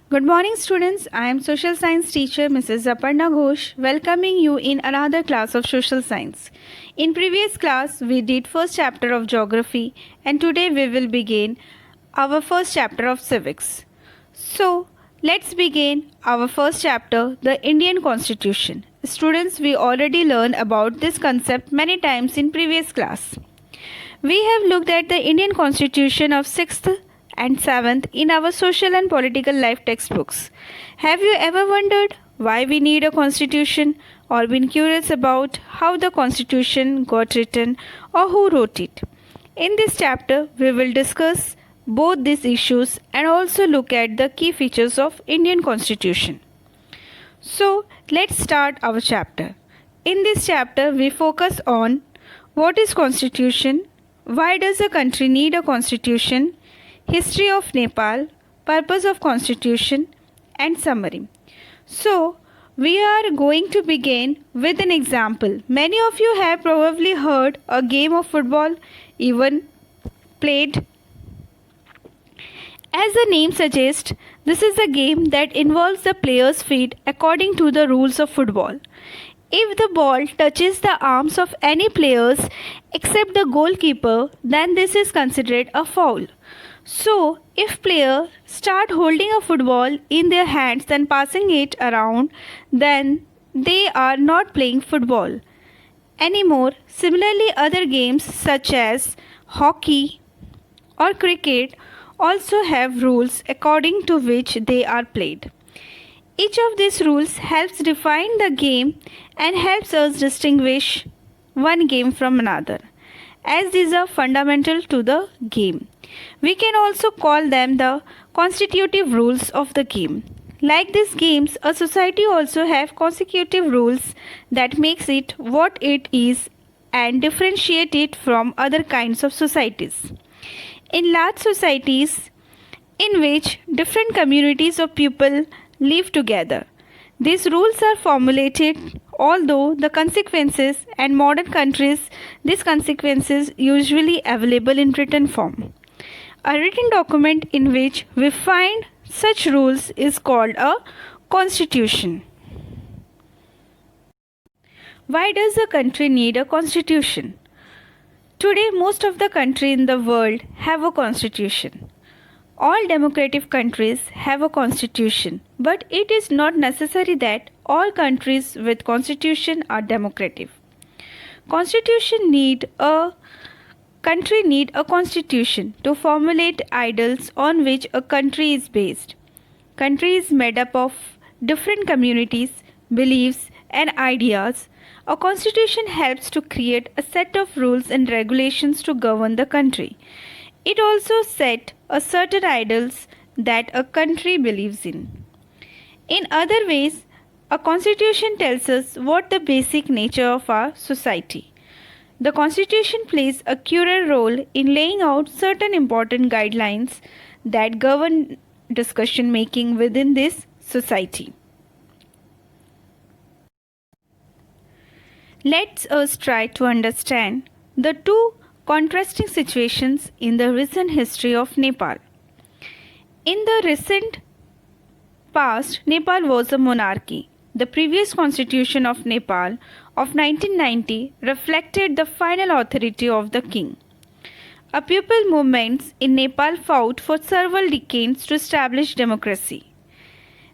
Good morning, students. I am social science teacher Mrs. Aparna Ghosh, welcoming you in another class of social science. In previous class, we did first chapter of geography, and today we will begin our first chapter of civics. So, let's begin our first chapter, the Indian Constitution. Students, we already learned about this concept many times in previous class. We have looked at the Indian Constitution of 6th and 7th in our social and political life textbooks. Have you ever wondered why we need a constitution or been curious about how the constitution got written or who wrote it? In this chapter, we will discuss both these issues and also look at the key features of Indian Constitution. So, let's start our chapter. In this chapter, we focus on what is constitution, why does a country need a constitution, history of Nepal, purpose of constitution, and summary. So, we are going to begin with an example. Many of you have probably heard a game of football, even played. As the name suggests, this is a game that involves the player's feet according to the rules of football. If the ball touches the arms of any players except the goalkeeper, then this is considered a foul. So, if players start holding a football in their hands and passing it around, then they are not playing football anymore. Similarly, other games such as hockey or cricket also have rules according to which they are played. Each of these rules helps define the game and helps us distinguish one game from another, as these are fundamental to the game. We can also call them the constitutive rules of the game. Like these games, a society also have consecutive rules that makes it what it is and differentiate it from other kinds of societies. In large societies in which different communities of people live together, these rules are formulated, although the consequences in modern countries, these consequences usually available in written form. A written document in which we find such rules is called a constitution. Why does a country need a constitution? Today, most of the countries in the world have a constitution. All democratic countries have a constitution, but it is not necessary that all countries with constitution are democratic. Country need a constitution to formulate ideals on which a country is based. Country is made up of different communities, beliefs, and ideas. A constitution helps to create a set of rules and regulations to govern the country. It also sets a certain ideals that a country believes in. In other ways, a constitution tells us what the basic nature of our society. The constitution plays a crucial role in laying out certain important guidelines that govern discussion making within this society. Let us try to understand the two contrasting situations in the recent history of Nepal. In the recent past, Nepal was a monarchy. The previous constitution of Nepal of 1990 reflected the final authority of the king. A people movement in Nepal fought for several decades to establish democracy.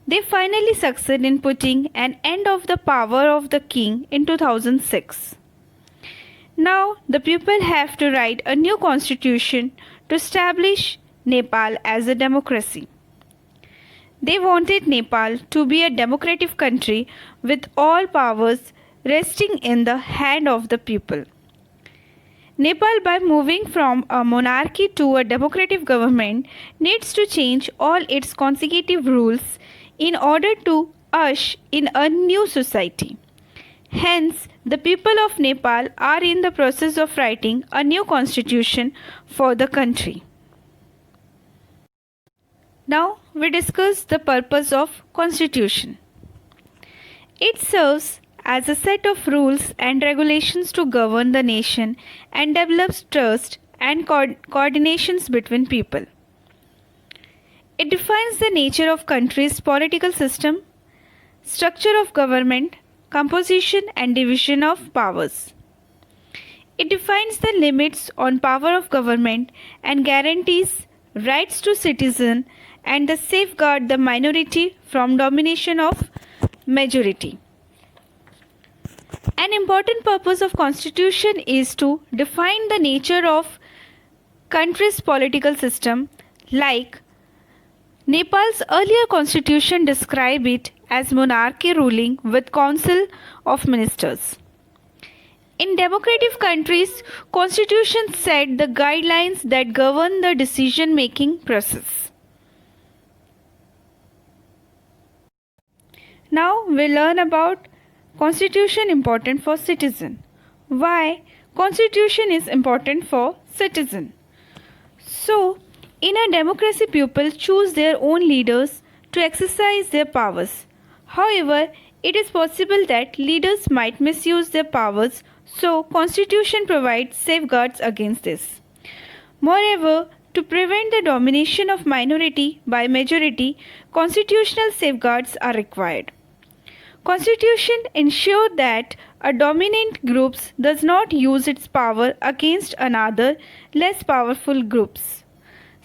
They finally succeeded in putting an end of the power of the king in 2006. Now, the people have to write a new constitution to establish Nepal as a democracy. They wanted Nepal to be a democratic country with all powers resting in the hand of the people. Nepal, by moving from a monarchy to a democratic government, needs to change all its consecutive rules in order to usher in a new society. Hence, the people of Nepal are in the process of writing a new constitution for the country. Now, we discuss the purpose of constitution. It serves as a set of rules and regulations to govern the nation and develops trust and coordinations between people. It defines the nature of country's political system, structure of government, composition and division of powers. It defines the limits on power of government and guarantees rights to citizen and the safeguard the minority from domination of majority. An important purpose of constitution is to define the nature of country's political system, like Nepal's earlier constitution described it as monarchy ruling with council of ministers. In democratic countries, constitutions set the guidelines that govern the decision-making process. Now we learn about constitution important for citizen. Why constitution is important for citizen? So, in a democracy, people choose their own leaders to exercise their powers. However, it is possible that leaders might misuse their powers, so constitution provides safeguards against this. Moreover, to prevent the domination of minority by majority, constitutional safeguards are required. Constitution ensures that a dominant group does not use its power against another less powerful groups.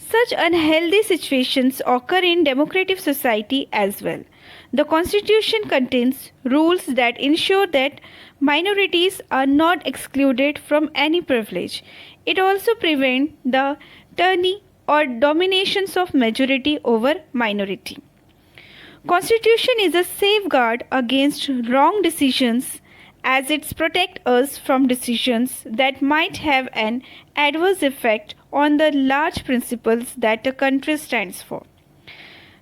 Such unhealthy situations occur in democratic society as well. The Constitution contains rules that ensure that minorities are not excluded from any privilege. It also prevents the tyranny or dominations of majority over minority. Constitution is a safeguard against wrong decisions as it protects us from decisions that might have an adverse effect on the large principles that a country stands for.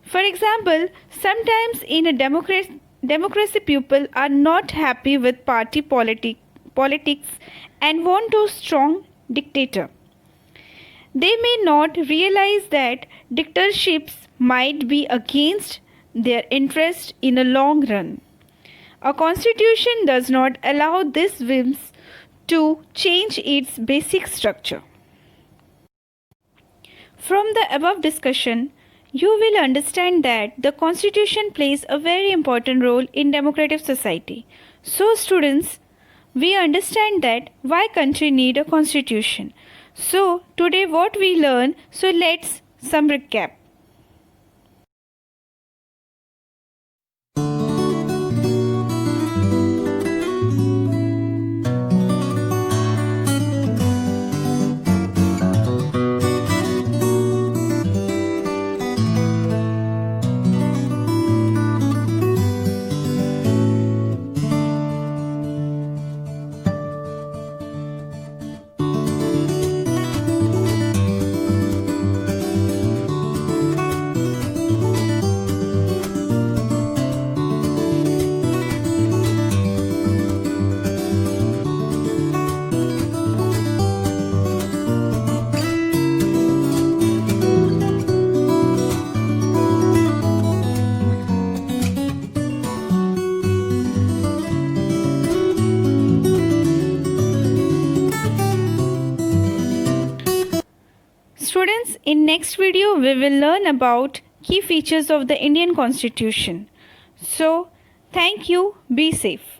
For example, sometimes in a democracy people are not happy with party politics and want a strong dictator. They may not realize that dictatorships might be against their interest in a long run. A constitution does not allow these whims to change its basic structure. From the above discussion, you will understand that the constitution plays a very important role in democratic society. So students, we understand that why country need a constitution. So today what we learn, so let's some recap. Students, in next video we will learn about key features of the Indian Constitution. So, thank you. Be safe.